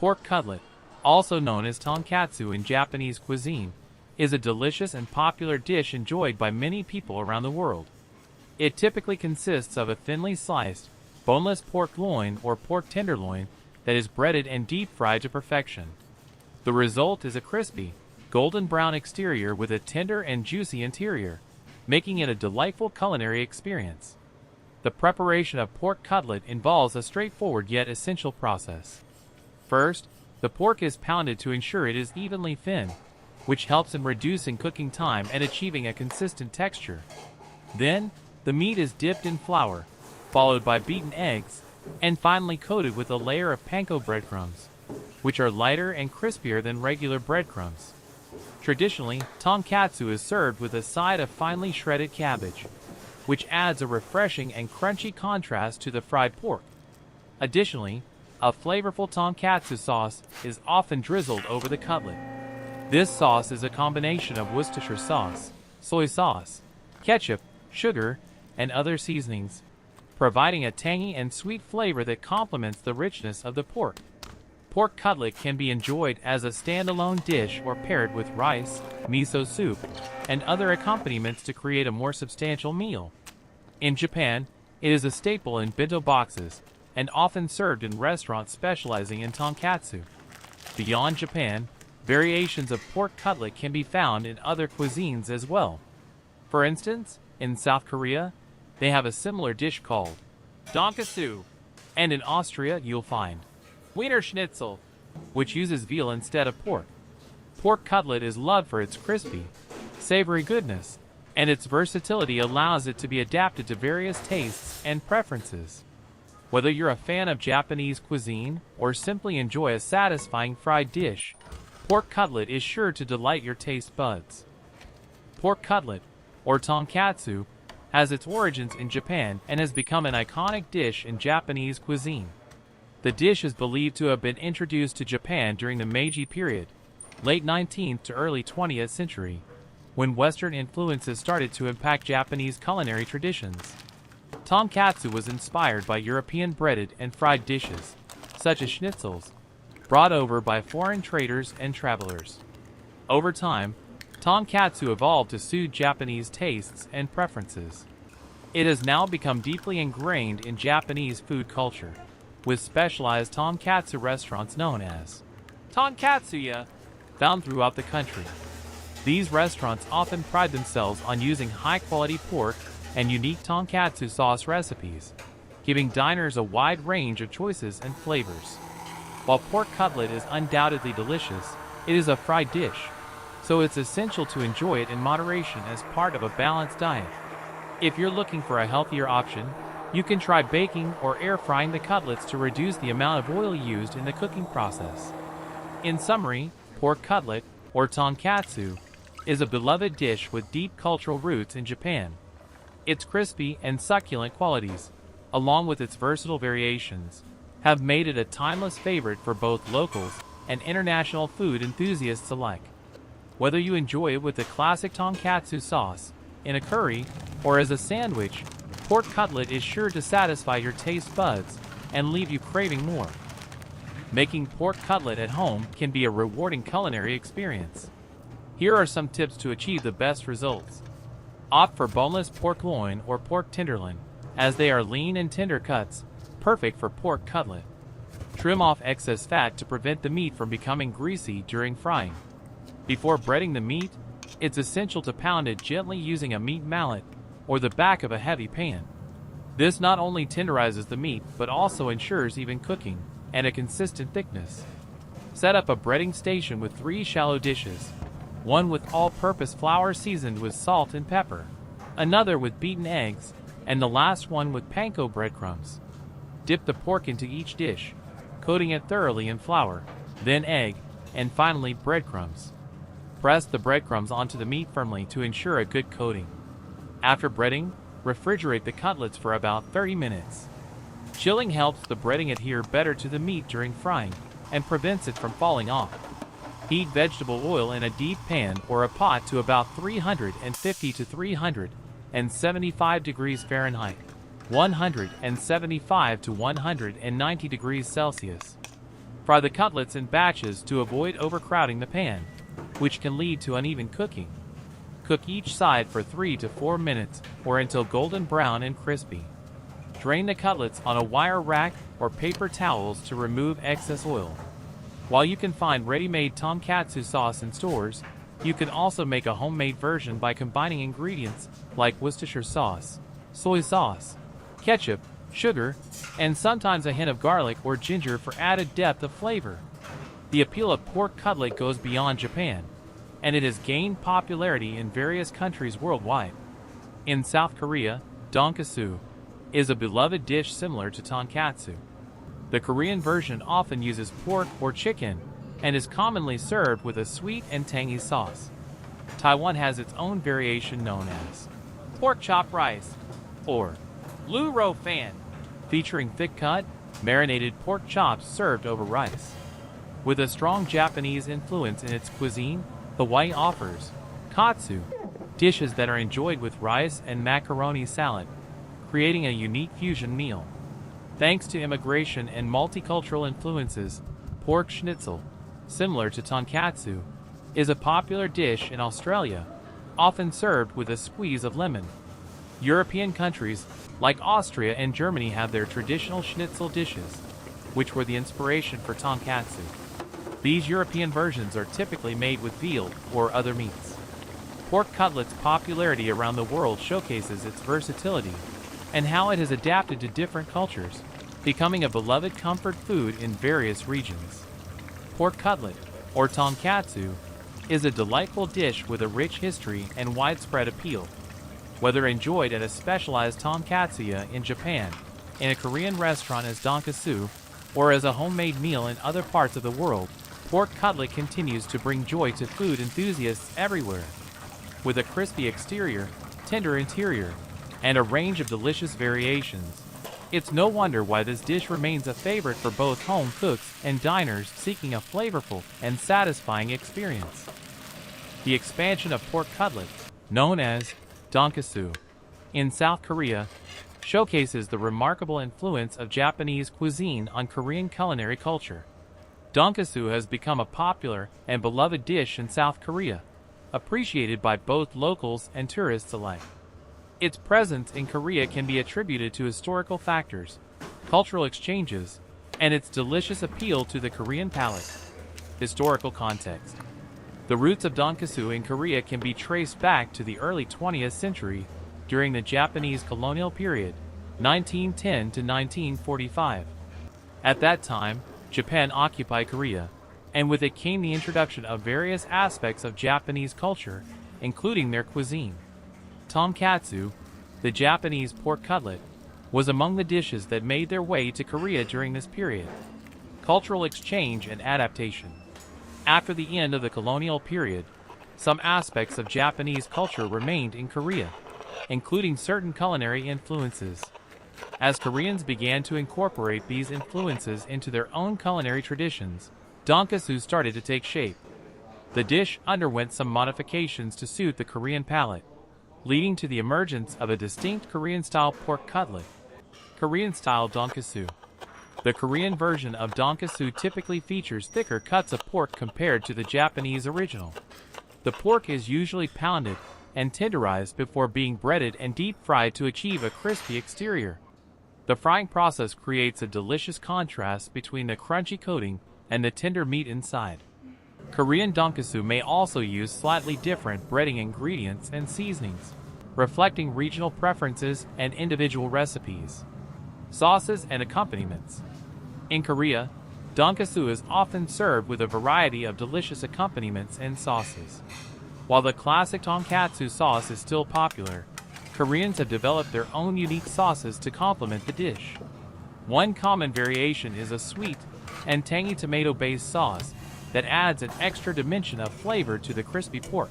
Pork cutlet, also known as tonkatsu in Japanese cuisine, is a delicious and popular dish enjoyed by many people around the world. It typically consists of a thinly sliced, boneless pork loin or pork tenderloin that is breaded and deep-fried to perfection. The result is a crispy, golden brown exterior with a tender and juicy interior, making it a delightful culinary experience. The preparation of pork cutlet involves a straightforward yet essential process. First, the pork is pounded to ensure it is evenly thin, which helps in reducing cooking time and achieving a consistent texture. Then, the meat is dipped in flour, followed by beaten eggs, and finally coated with a layer of panko breadcrumbs, which are lighter and crispier than regular breadcrumbs. Traditionally, tonkatsu is served with a side of finely shredded cabbage, which adds a refreshing and crunchy contrast to the fried pork. Additionally, a flavorful tonkatsu sauce is often drizzled over the cutlet. This sauce is a combination of Worcestershire sauce, soy sauce, ketchup, sugar, and other seasonings, providing a tangy and sweet flavor that complements the richness of the pork. Pork cutlet can be enjoyed as a standalone dish or paired with rice, miso soup, and other accompaniments to create a more substantial meal. In Japan, it is a staple in bento boxes and often served in restaurants specializing in tonkatsu. Beyond Japan, variations of pork cutlet can be found in other cuisines as well. For instance, in South Korea, they have a similar dish called tonkatsu, and in Austria you'll find Wiener Schnitzel, which uses veal instead of pork. Pork cutlet is loved for its crispy, savory goodness, and its versatility allows it to be adapted to various tastes and preferences. Whether you're a fan of Japanese cuisine or simply enjoy a satisfying fried dish, pork cutlet is sure to delight your taste buds. Pork cutlet, or tonkatsu, has its origins in Japan and has become an iconic dish in Japanese cuisine. The dish is believed to have been introduced to Japan during the Meiji period, late 19th to early 20th century, when Western influences started to impact Japanese culinary traditions. Tonkatsu was inspired by European breaded and fried dishes, such as schnitzels, brought over by foreign traders and travelers. Over time, tonkatsu evolved to suit Japanese tastes and preferences. It has now become deeply ingrained in Japanese food culture, with specialized tonkatsu restaurants known as tonkatsuya found throughout the country. These restaurants often pride themselves on using high-quality pork and unique tonkatsu sauce recipes, giving diners a wide range of choices and flavors. While pork cutlet is undoubtedly delicious, it is a fried dish, so it's essential to enjoy it in moderation as part of a balanced diet. If you're looking for a healthier option, you can try baking or air frying the cutlets to reduce the amount of oil used in the cooking process. In summary, pork cutlet, or tonkatsu, is a beloved dish with deep cultural roots in Japan. Its crispy and succulent qualities, along with its versatile variations, have made it a timeless favorite for both locals and international food enthusiasts alike. Whether you enjoy it with the classic tonkatsu sauce, in a curry, or as a sandwich, pork cutlet is sure to satisfy your taste buds and leave you craving more. Making pork cutlet at home can be a rewarding culinary experience. Here are some tips to achieve the best results. Opt for boneless pork loin or pork tenderloin, as they are lean and tender cuts, perfect for pork cutlet. Trim off excess fat to prevent the meat from becoming greasy during frying. Before breading the meat, it's essential to pound it gently using a meat mallet or the back of a heavy pan. This not only tenderizes the meat but also ensures even cooking and a consistent thickness. Set up a breading station with 3 shallow dishes, one with all-purpose flour seasoned with salt and pepper, another with beaten eggs, and the last one with panko breadcrumbs. Dip the pork into each dish, coating it thoroughly in flour, then egg, and finally breadcrumbs. Press the breadcrumbs onto the meat firmly to ensure a good coating. After breading, refrigerate the cutlets for about 30 minutes. Chilling helps the breading adhere better to the meat during frying and prevents it from falling off. Heat vegetable oil in a deep pan or a pot to about 350 to 375 degrees Fahrenheit, 175 to 190 degrees Celsius. Fry the cutlets in batches to avoid overcrowding the pan, which can lead to uneven cooking. Cook each side for 3 to 4 minutes or until golden brown and crispy. Drain the cutlets on a wire rack or paper towels to remove excess oil. While you can find ready-made tonkatsu sauce in stores, you can also make a homemade version by combining ingredients like Worcestershire sauce, soy sauce, ketchup, sugar, and sometimes a hint of garlic or ginger for added depth of flavor. The appeal of pork cutlet goes beyond Japan, and it has gained popularity in various countries worldwide. In South Korea, tonkatsu is a beloved dish similar to tonkatsu. The Korean version often uses pork or chicken and is commonly served with a sweet and tangy sauce. Taiwan has its own variation known as pork chop rice or lu rou fan, featuring thick-cut, marinated pork chops served over rice. With a strong Japanese influence in its cuisine, Hawaii offers katsu, dishes that are enjoyed with rice and macaroni salad, creating a unique fusion meal. Thanks to immigration and multicultural influences, pork schnitzel, similar to tonkatsu, is a popular dish in Australia, often served with a squeeze of lemon. European countries like Austria and Germany have their traditional schnitzel dishes, which were the inspiration for tonkatsu. These European versions are typically made with veal or other meats. Pork cutlet's popularity around the world showcases its versatility and how it has adapted to different cultures, becoming a beloved comfort food in various regions. Pork cutlet, or tonkatsu, is a delightful dish with a rich history and widespread appeal. Whether enjoyed at a specialized tonkatsuya in Japan, in a Korean restaurant as tonkatsu, or as a homemade meal in other parts of the world, pork cutlet continues to bring joy to food enthusiasts everywhere. With a crispy exterior, tender interior, and a range of delicious variations, it's no wonder why this dish remains a favorite for both home cooks and diners seeking a flavorful and satisfying experience. The expansion of pork cutlet, known as tonkatsu, in South Korea, showcases the remarkable influence of Japanese cuisine on Korean culinary culture. Tonkatsu has become a popular and beloved dish in South Korea, appreciated by both locals and tourists alike. Its presence in Korea can be attributed to historical factors, cultural exchanges, and its delicious appeal to the Korean palate. Historical context. The roots of tonkatsu in Korea can be traced back to the early 20th century during the Japanese colonial period, 1910 to 1945. At that time, Japan occupied Korea, and with it came the introduction of various aspects of Japanese culture, including their cuisine. Tonkatsu, the Japanese pork cutlet, was among the dishes that made their way to Korea during this period. Cultural exchange and adaptation. After the end of the colonial period, some aspects of Japanese culture remained in Korea, including certain culinary influences. As Koreans began to incorporate these influences into their own culinary traditions, tonkatsu started to take shape. The dish underwent some modifications to suit the Korean palate, leading to the emergence of a distinct Korean-style pork cutlet. Korean-style tonkatsu. The Korean version of tonkatsu typically features thicker cuts of pork compared to the Japanese original. The pork is usually pounded and tenderized before being breaded and deep-fried to achieve a crispy exterior. The frying process creates a delicious contrast between the crunchy coating and the tender meat inside. Korean tonkatsu may also use slightly different breading ingredients and seasonings, reflecting regional preferences and individual recipes. Sauces and accompaniments. In Korea, tonkatsu is often served with a variety of delicious accompaniments and sauces. While the classic tonkatsu sauce is still popular, Koreans have developed their own unique sauces to complement the dish. One common variation is a sweet and tangy tomato-based sauce that adds an extra dimension of flavor to the crispy pork.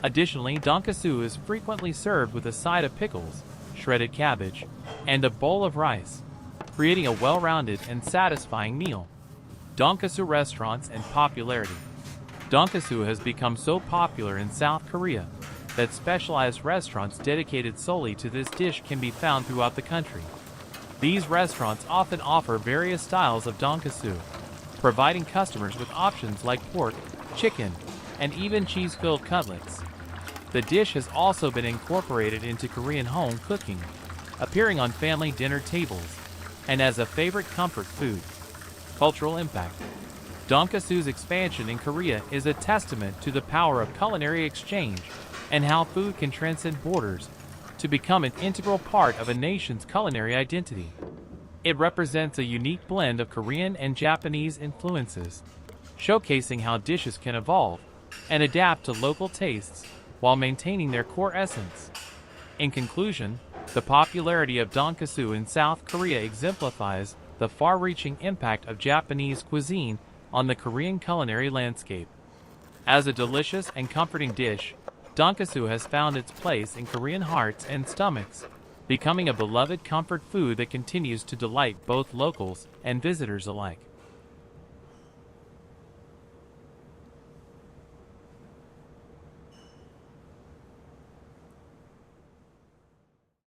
Additionally, tonkatsu is frequently served with a side of pickles, shredded cabbage, and a bowl of rice, creating a well-rounded and satisfying meal. Tonkatsu restaurants and popularity. Tonkatsu has become so popular in South Korea that specialized restaurants dedicated solely to this dish can be found throughout the country. These restaurants often offer various styles of tonkatsu, providing customers with options like pork, chicken, and even cheese-filled cutlets. The dish has also been incorporated into Korean home cooking, appearing on family dinner tables, and as a favorite comfort food. Cultural impact. Tonkatsu's expansion in Korea is a testament to the power of culinary exchange and how food can transcend borders to become an integral part of a nation's culinary identity. It represents a unique blend of Korean and Japanese influences, showcasing how dishes can evolve and adapt to local tastes while maintaining their core essence. In conclusion, the popularity of tonkatsu in South Korea exemplifies the far-reaching impact of Japanese cuisine on the Korean culinary landscape. As a delicious and comforting dish, tonkatsu has found its place in Korean hearts and stomachs, becoming a beloved comfort food that continues to delight both locals and visitors alike.